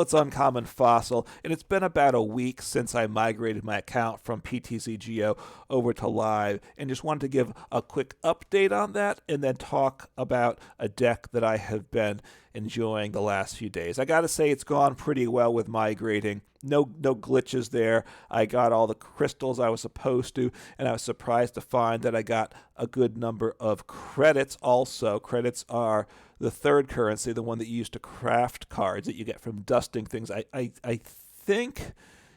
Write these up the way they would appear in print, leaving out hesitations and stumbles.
It's Uncommon Fossil, and it's been about a week since I migrated my account from PTCGO over to Live, and just wanted to give a quick update on that and then talk about a deck that I have been enjoying the last few days. I gotta say it's gone pretty well with migrating. No glitches there. I got all the crystals I was supposed to, and I was surprised to find that I got a good number of credits also. Credits are the third currency, the one that you use to craft cards that you get from dusting things. I think,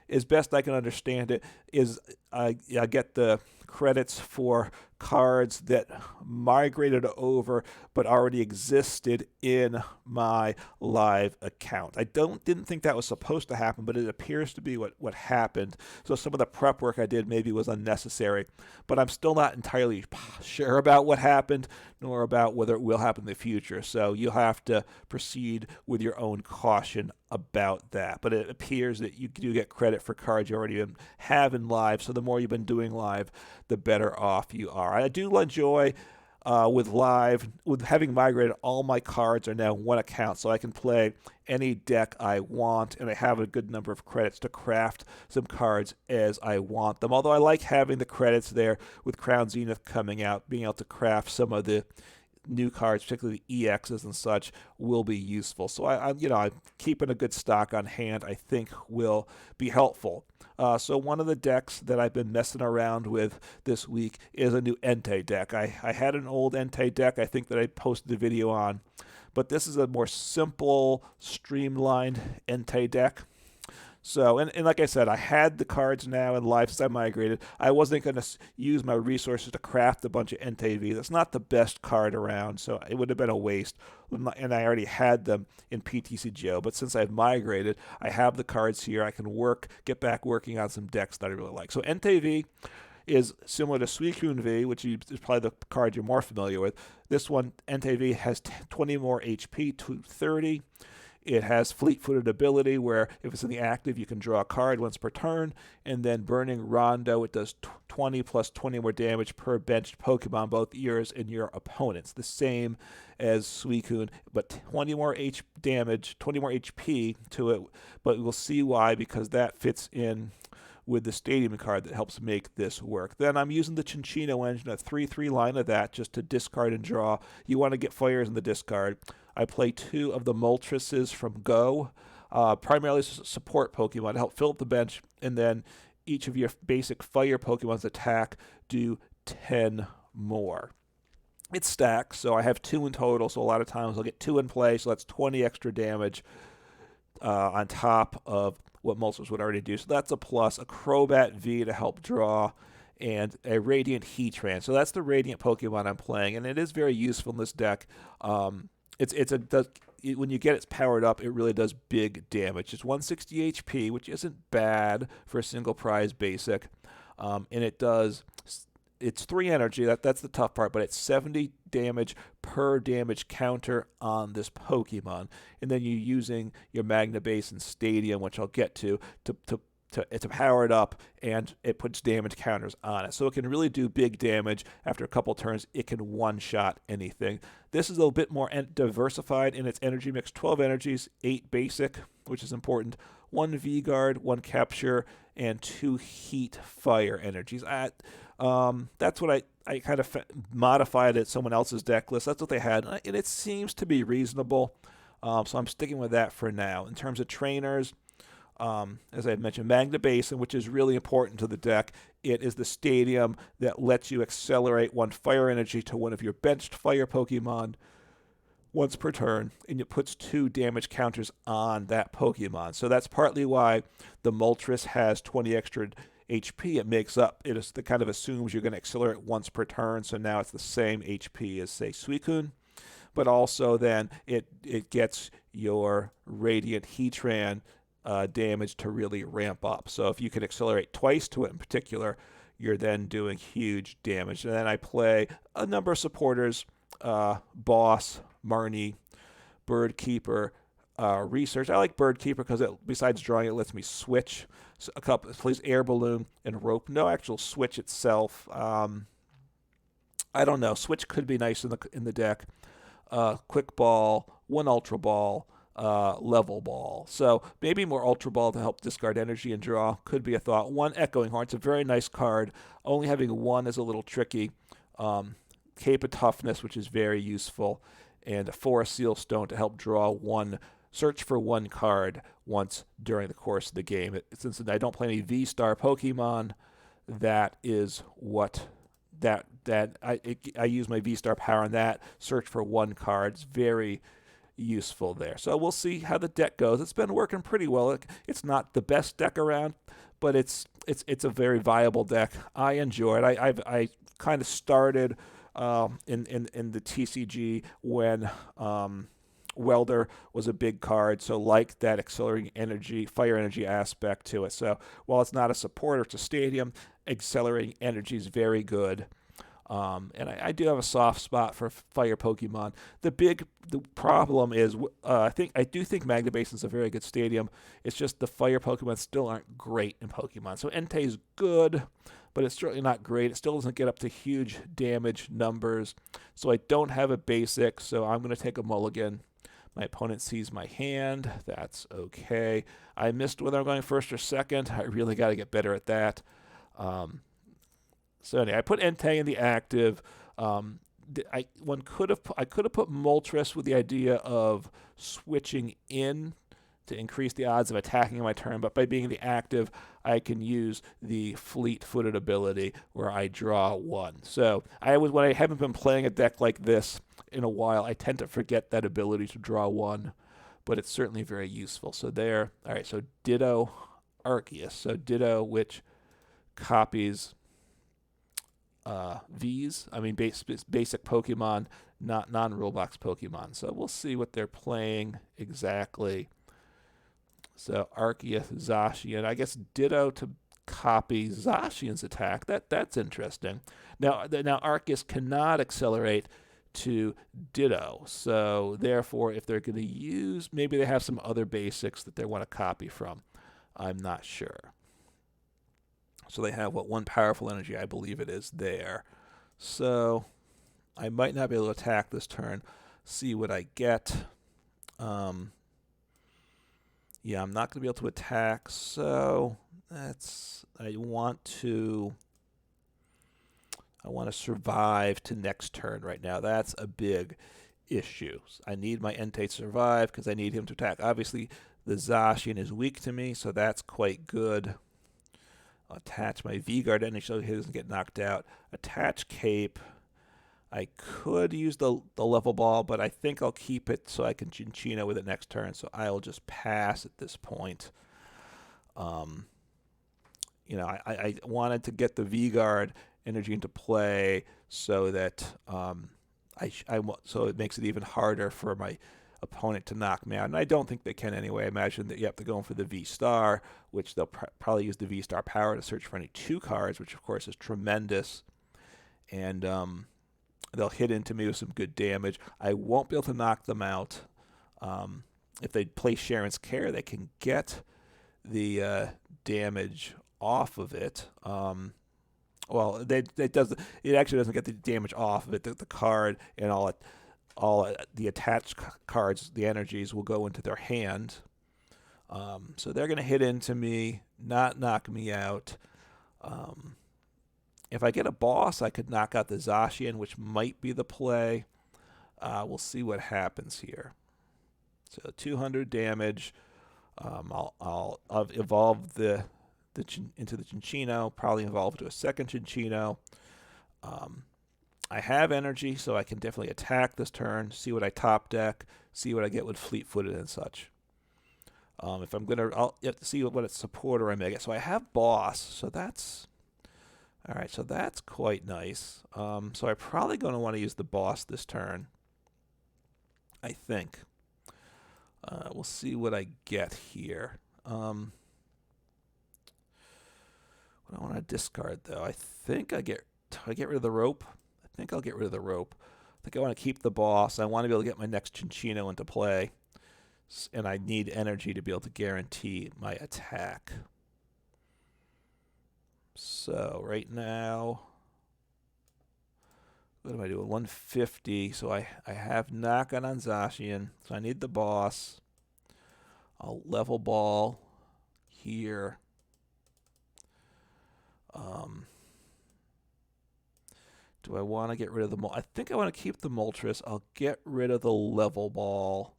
as best I can understand it, is I get the credits for cards that migrated over but already existed in my Live account. I didn't think that was supposed to happen, but it appears to be what happened. So some of the prep work I did maybe was unnecessary, but I'm still not entirely sure about what happened, nor about whether it will happen in the future. So you'll have to proceed with your own caution about that. But it appears that you do get credit for cards you already have in Live, so the more you've been doing Live, the better off you are. I do enjoy with Live, with having migrated, all my cards are now one account, so I can play any deck I want, and I have a good number of credits to craft some cards as I want them. Although I like having the credits there with Crown Zenith coming out, being able to craft some of the new cards, particularly the EXs and such, will be useful. So I'm keeping a good stock on hand, I think will be helpful. So one of the decks that I've been messing around with this week is a new Entei deck. I had an old Entei deck, I think, that I posted a video on, but this is a more simple, streamlined Entei deck. So, and like I said, I had the cards now in Live since I migrated. I wasn't going to use my resources to craft a bunch of Entei V. That's not the best card around, so it would have been a waste. And I already had them in PTCGO. But since I've migrated, I have the cards here. I can get back working on some decks that I really like. So Entei V is similar to Suicune V, which is probably the card you're more familiar with. This one, Entei V, has 20 more HP to 30. It has fleet-footed ability where if it's in the active, you can draw a card once per turn. And then Burning Rondo, it does 20 plus 20 more damage per benched Pokemon, both yours and your opponent's. The same as Suicune, but 20 more damage, 20 more HP to it. But we'll see why, because that fits in with the Stadium card that helps make this work. Then I'm using the Cinccino engine, a 3/3 line of that, just to discard and draw. You want to get fires in the discard. I play 2 of the Moltres from Go, primarily support Pokemon to help fill up the bench, and then each of your basic fire Pokemon's attack do 10 more. It stacks, so I have 2 in total, so a lot of times I'll get 2 in play, so that's 20 extra damage on top of what Moltres would already do. So that's a plus. A Crobat V to help draw, and a Radiant Heatran. So that's the Radiant Pokemon I'm playing, and it is very useful in this deck. When you get it powered up, it really does big damage. It's 160 HP, which isn't bad for a single prize basic, and it's 3 energy. That's the tough part, but it's 70 damage per damage counter on this Pokemon, and then you're using your Magma Basin Stadium, which I'll get to power it up, and it puts damage counters on it. So it can really do big damage. After a couple turns, it can one-shot anything. This is a little bit more diversified in its energy mix. 12 energies, 8 basic, which is important, 1 V-Guard, 1 Capture, and 2 Heat Fire energies. That's what I kind of modified at someone else's deck list. That's what they had, and it seems to be reasonable. So I'm sticking with that for now. In terms of trainers, as I mentioned, Magma Basin, which is really important to the deck. It is the Stadium that lets you accelerate 1 fire energy to one of your benched fire Pokemon once per turn, and it puts 2 damage counters on that Pokemon. So that's partly why the Moltres has 20 extra HP. It kind of assumes you're going to accelerate once per turn, so now it's the same HP as, say, Suicune. But also then it gets your Radiant Heatran damage to really ramp up. So if you can accelerate twice to it in particular, you're then doing huge damage. And then I play a number of supporters, Boss, Marnie, Bird Keeper, Research. I like Bird Keeper because besides drawing, it lets me switch. So it plays Air Balloon and Rope. No actual switch itself. I don't know. Switch could be nice in the deck. Quick Ball, 1 Ultra Ball, Level Ball. So maybe more Ultra Ball to help discard energy and draw could be a thought. One Echoing Horn. It's a very nice card. Only having one is a little tricky. Cape of Toughness, which is very useful, and a Forest Seal Stone to help draw one. Search for one card once during the course of the game. Since I don't play any V-Star Pokemon, that is what I use my V-Star power on that. Search for one card. It's very useful there. So we'll see how the deck goes. It's been working pretty well. It's not the best deck around, but it's a very viable deck. I enjoy it. I kind of started in the TCG when Welder was a big card, so like that accelerating energy, fire energy aspect to it. So while it's not a supporter, it's a stadium, accelerating energy is very good. And I do have a soft spot for fire Pokemon. The problem is I do think Magma Basin is a very good stadium. It's just the fire Pokemon still aren't great in Pokemon. So Entei is good, but it's certainly not great. It still doesn't get up to huge damage numbers. So I don't have a basic, so I'm going to take a mulligan. My opponent sees my hand. That's okay. I missed whether I'm going first or second. I really got to get better at that. So anyway, I put Entei in the active. I could have put Moltres with the idea of switching in to increase the odds of attacking in my turn, but by being the active, I can use the fleet-footed ability where I draw one. So when I haven't been playing a deck like this in a while, I tend to forget that ability to draw one, but it's certainly very useful. So there. All right, so Ditto Arceus. So Ditto, which copies V's. I mean, basic Pokemon, not non-rule box Pokemon. So we'll see what they're playing exactly. So Arceus, Zacian. I guess Ditto to copy Zacian's attack. That's interesting. Now Arceus cannot accelerate to Ditto. So therefore, if they're going to use, maybe they have some other basics that they want to copy from. I'm not sure. So they have one powerful energy, I believe it is there. So I might not be able to attack this turn. See what I get. Yeah, I'm not going to be able to attack, so I want to survive to next turn right now. That's a big issue. I need my Entei to survive because I need him to attack. Obviously, the Zacian is weak to me, so that's quite good. I'll attach my V-Guard energy so he doesn't get knocked out. Attach Cape. I could use the Level Ball, but I think I'll keep it so I can Cinccino with it next turn, so I'll just pass at this point. I wanted to get the V-Guard energy into play so that so it makes it even harder for my opponent to knock me out, and I don't think they can anyway. I imagine that you have to go in for the V-Star, which they'll probably use the V-Star power to search for any 2 cards, which of course is tremendous, and they'll hit into me with some good damage. I won't be able to knock them out. If they play Sharon's Care, they can get the damage off of it. Well, it actually doesn't get the damage off of it. The card and all the attached cards, the energies, will go into their hand. So they're going to hit into me, not knock me out. If I get a boss, I could knock out the Zacian, which might be the play. We'll see what happens here. So 200 damage. I'll evolve into the Cinccino, probably evolve to a second Cinccino. I have energy, so I can definitely attack this turn, see what I top deck, see what I get with fleet-footed and such. If I'm going to, I'll have to see what its supporter I may get. So I have boss, so that's... All right, so that's quite nice. So I'm probably going to want to use the boss this turn, I think. We'll see what I get here. What I want to discard, though, I think do I get rid of the rope? I think I'll get rid of the rope. I think I want to keep the boss. I want to be able to get my next Cinccino into play, and I need energy to be able to guarantee my attack. So right now, what am I doing? 150. So I have knock on Zacian. So I need the boss. I'll level ball here. Do I want to get rid of the I think I want to keep the Moltres. I'll get rid of the level ball.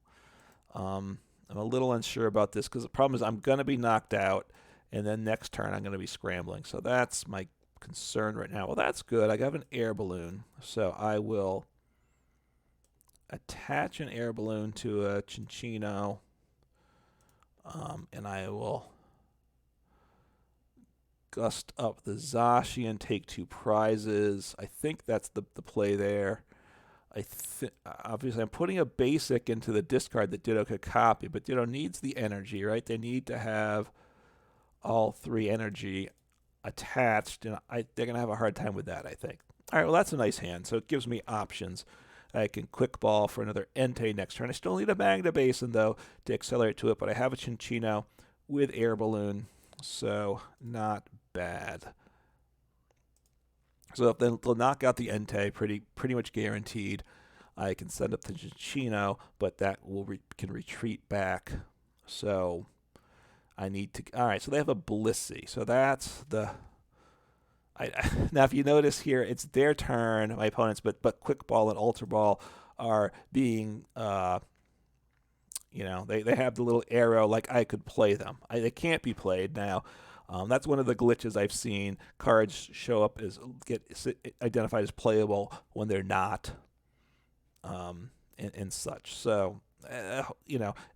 I'm a little unsure about this because the problem is I'm going to be knocked out, and then next turn I'm going to be scrambling. So that's my concern right now. Well, that's good. I have an air balloon, so I will attach an air balloon to a Cinccino, and I will gust up the Zacian, take 2 prizes. I think that's the play there. Obviously I'm putting a basic into the discard that Ditto could copy, but Ditto needs the energy, right? They need to have all 3 energy attached, and they're going to have a hard time with that, I think. All right, well, that's a nice hand, so it gives me options. I can quick ball for another Entei next turn. I still need a Magma Basin, though, to accelerate to it, but I have a Cinccino with Air Balloon, so not bad. So if they'll knock out the Entei, pretty much guaranteed. I can send up the Cinccino, but that can retreat back. So I need to. All right, so they have a Blissey. So that's the. Now, if you notice here, it's their turn, my opponents, but Quick Ball and Ultra Ball are being, they have the little arrow like I could play them. They can't be played now. That's one of the glitches I've seen. Cards show up get identified as playable when they're not, and such. So.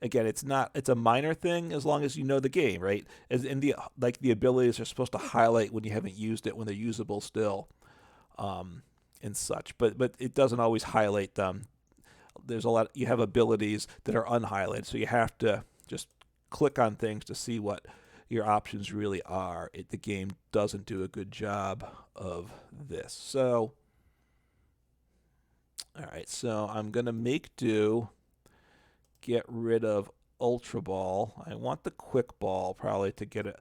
Again, it's a minor thing as long as you know the game, right? As in the abilities are supposed to highlight when you haven't used it, when they're usable still, and such. But it doesn't always highlight them. There's you have abilities that are unhighlighted, so you have to just click on things to see what your options really are. The game doesn't do a good job of this. So, all right, so I'm gonna make do. Get rid of Ultra Ball. I want the Quick Ball probably to get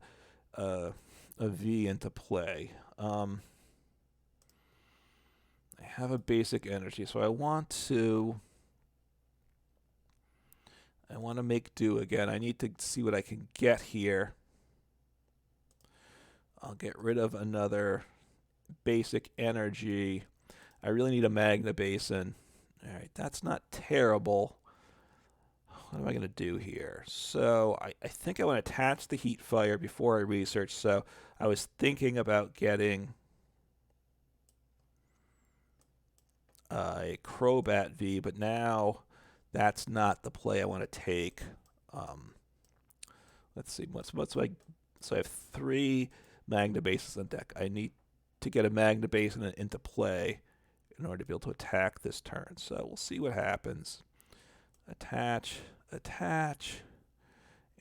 a V into play. I have a basic energy, so I want to make do again. I need to see what I can get here. I'll get rid of another basic energy. I really need a Magma Basin. All right, that's not terrible. What am I going to do here? So I think I want to attach the Heat Fire before I research. So I was thinking about getting a Crobat V, but now that's not the play I want to take. Let's see. So I have 3 Magma Bases on deck. I need to get a Magma Basin into play in order to be able to attack this turn. So we'll see what happens. Attach,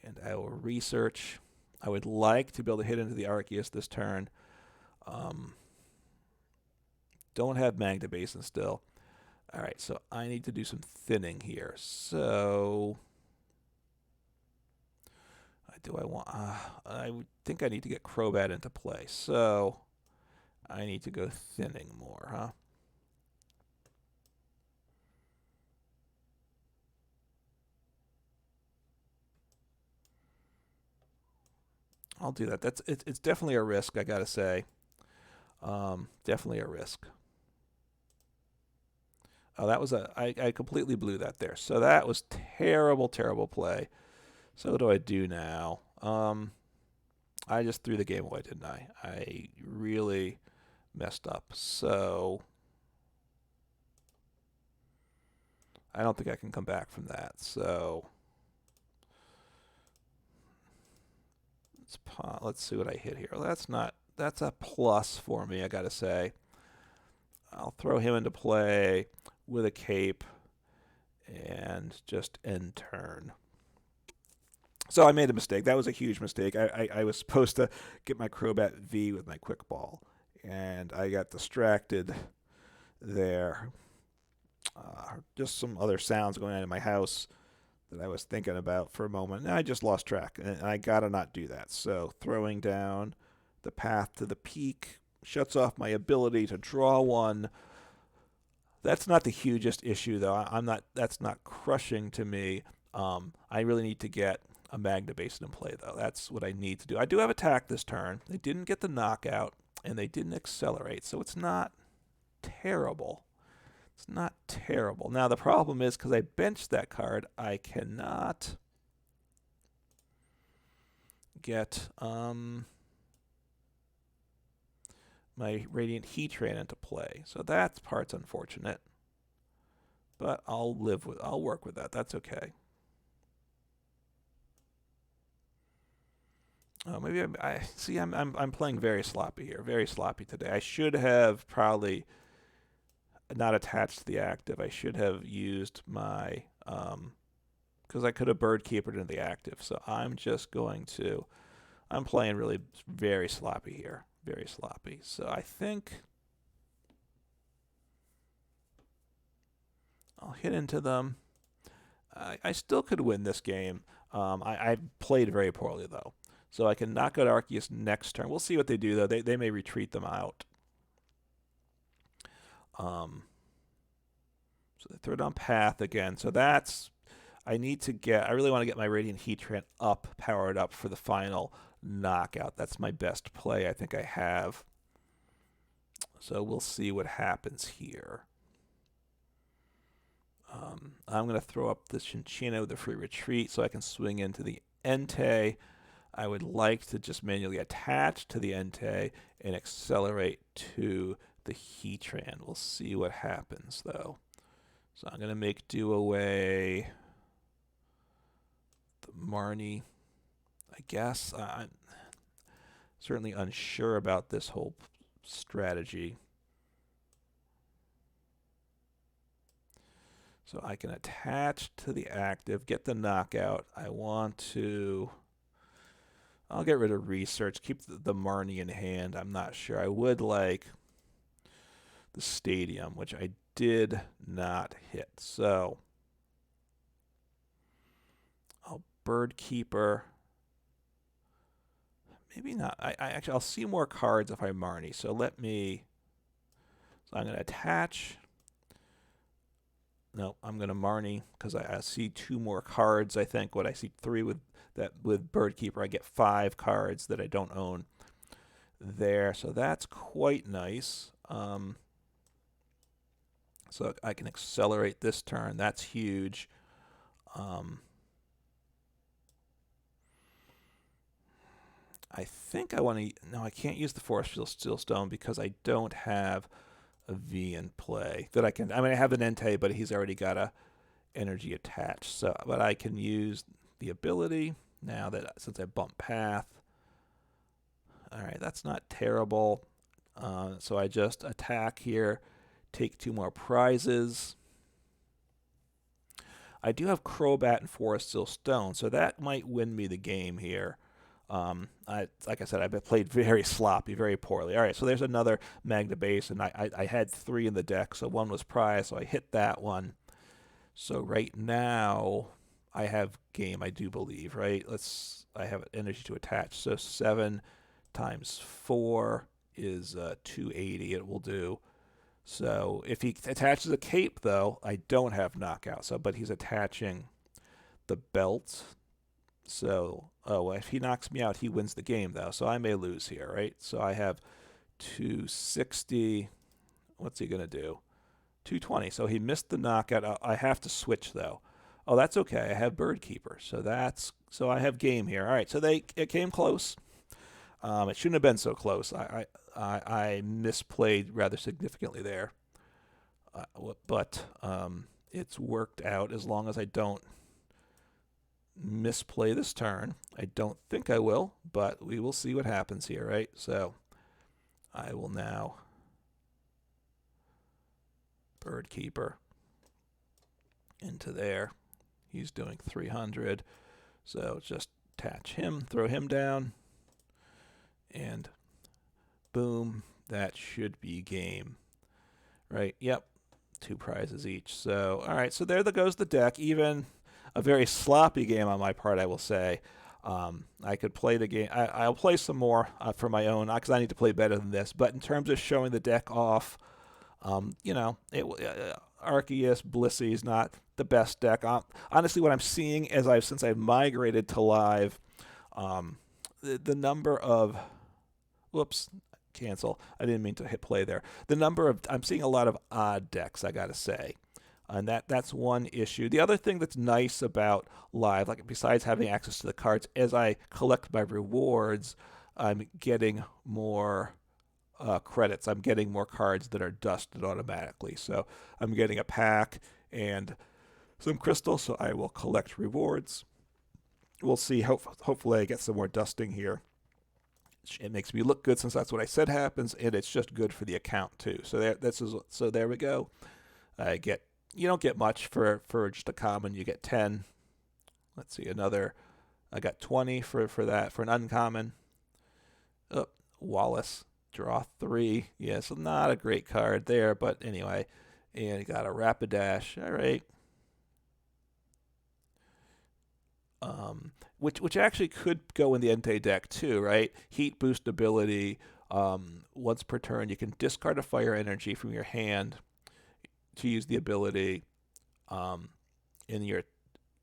and I will research. I would like to be able to hit into the Arceus this turn. Don't have Magma Basin still. All right, so I need to do some thinning here. So, I would think I need to get Crobat into play. So, I need to go thinning more, huh? I'll do that. It's definitely a risk, I gotta say. Definitely a risk. Oh, that was I completely blew that there. So that was terrible, terrible play. So what do I do now? I just threw the game away, didn't I? I really messed up. So I don't think I can come back from that. So let's see what I hit here. Well, that's a plus for me, I gotta say. I'll throw him into play with a cape and just end turn. So I made a mistake. That was a huge mistake. I was supposed to get my Crobat V with my Quick Ball, and I got distracted there. Just some other sounds going on in my house that I was thinking about for a moment, and I just lost track, and I gotta not do that. So throwing down the path to the peak shuts off my ability to draw one. That's not the hugest issue, though. That's not crushing to me. I really need to get a Magma Basin in play, though. That's what I need to do. I do have attack this turn. They didn't get the knockout, and they didn't accelerate, so it's not terrible. It's not terrible. Now, the problem is, because I benched that card, I cannot get my Radiant Heatran into play. So that part's unfortunate. But I'll work with that. That's okay. Oh, maybe I'm playing very sloppy here. Very sloppy today. I should have probably not attached to the active. I should have used my because I could have Bird Keepered into the active. So I'm just going to I'm playing really very sloppy here. Very sloppy. So I think I'll hit into them. I still could win this game. I played very poorly, though. So I can knock out Arceus next turn. We'll see what they do, though. They may retreat them out. So they throw down Path again. So that's... I really want to get my Radiant Heatran powered up for the final knockout. That's my best play I think I have. So we'll see what happens here. I'm going to throw up the Cinccino with the free retreat so I can swing into the Entei. I would like to just manually attach to the Entei and accelerate to the Heatran. We'll see what happens, though. So I'm going to make do away the Marnie, I guess. I'm certainly unsure about this whole strategy. So I can attach to the active, get the knockout. I'll get rid of research, keep the Marnie in hand. I'm not sure. I would like the Stadium, which I did not hit. So I'll Bird Keeper. Maybe not. Actually, I'll see more cards if I Marnie. So I'm going to attach. No, I'm going to Marnie because I see 2 more cards, I think. I see 3 with Bird Keeper. I get 5 cards that I don't own there. So that's quite nice. So I can accelerate this turn. That's huge. I think I want to... No, I can't use the Force Field Steel Stone because I don't have a V in play that I can. I mean, I have an Entei, but he's already got a energy attached. So, but I can use the ability now since I bump Path. All right, that's not terrible. So I just attack here, take 2 more prizes. I do have Crobat and Forest Steel Stone, so that might win me the game here. Like I said, I've played very sloppy, very poorly. All right, so there's another Magma Basin. I had 3 in the deck, so 1 was prize, so I hit that one. So right now, I have game, I do believe, right? I have energy to attach. So 7 times 4 is 280. It will do. So if he attaches a cape, though, I don't have knockout. But he's attaching the belt. So, if he knocks me out, he wins the game, though. So I may lose here, right? So I have 260. What's he going to do? 220. So he missed the knockout. I have to switch, though. Oh, that's okay. I have Bird Keeper. So I have game here. All right. So it came close. It shouldn't have been so close. I misplayed rather significantly there. But it's worked out as long as I don't misplay this turn. I don't think I will, but we will see what happens here, right? So I will now Bird Keeper into there. He's doing 300. So just attach him, throw him down, and boom, that should be game. Right? Yep. 2 prizes each. So, all right, so there goes the deck. Even a very sloppy game on my part, I will say. I could play the game. I'll play some more for my own because I need to play better than this. But in terms of showing the deck off, Arceus, Blissey is not the best deck. Honestly, what I'm seeing since I've migrated to live, the number of, whoops, cancel. I didn't mean to hit play there. I'm seeing a lot of odd decks, I gotta say. And that's one issue. The other thing that's nice about live, like besides having access to the cards, as I collect my rewards, I'm getting more credits. I'm getting more cards that are dusted automatically. So I'm getting a pack and some crystals, so I will collect rewards. We'll see. Hopefully I get some more dusting here. It makes me look good since that's what I said happens, and it's just good for the account too. So there we go. You don't get much for just a common. You get 10. Let's see, I got 20 for that, for an uncommon. Oh, Wallace, draw 3. Yeah, so not a great card there, but anyway. And you got a Rapidash. All right. Which actually could go in the Entei deck too, right? Heat boost ability. Once per turn, you can discard a fire energy from your hand to use the ability, and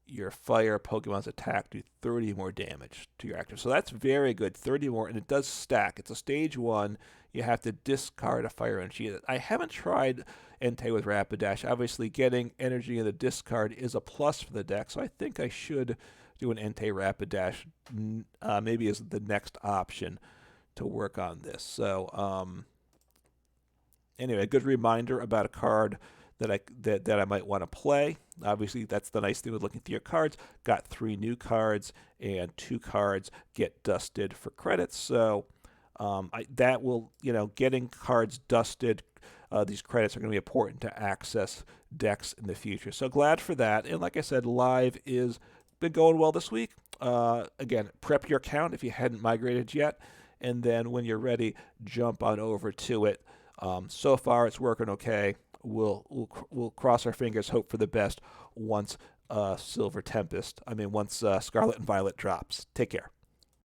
your fire Pokemon's attack do 30 more damage to your active. So that's very good, 30 more, and it does stack. It's a stage 1. You have to discard a fire energy. I haven't tried Entei with Rapidash. Obviously, getting energy in the discard is a plus for the deck, so I think I should do an Entei Rapidash maybe as the next option to work on this. So anyway, a good reminder about a card that I might want to play. Obviously, that's the nice thing with looking through your cards. Got 3 new cards, and 2 cards get dusted for credits. So that will, getting cards dusted, these credits are going to be important to access decks in the future. So glad for that. And like I said, live is been going well this week. Again, prep your account if you hadn't migrated yet, and then when you're ready, jump on over to it. So far, it's working okay. We'll cross our fingers, hope for the best once Scarlet and Violet drops. Take care.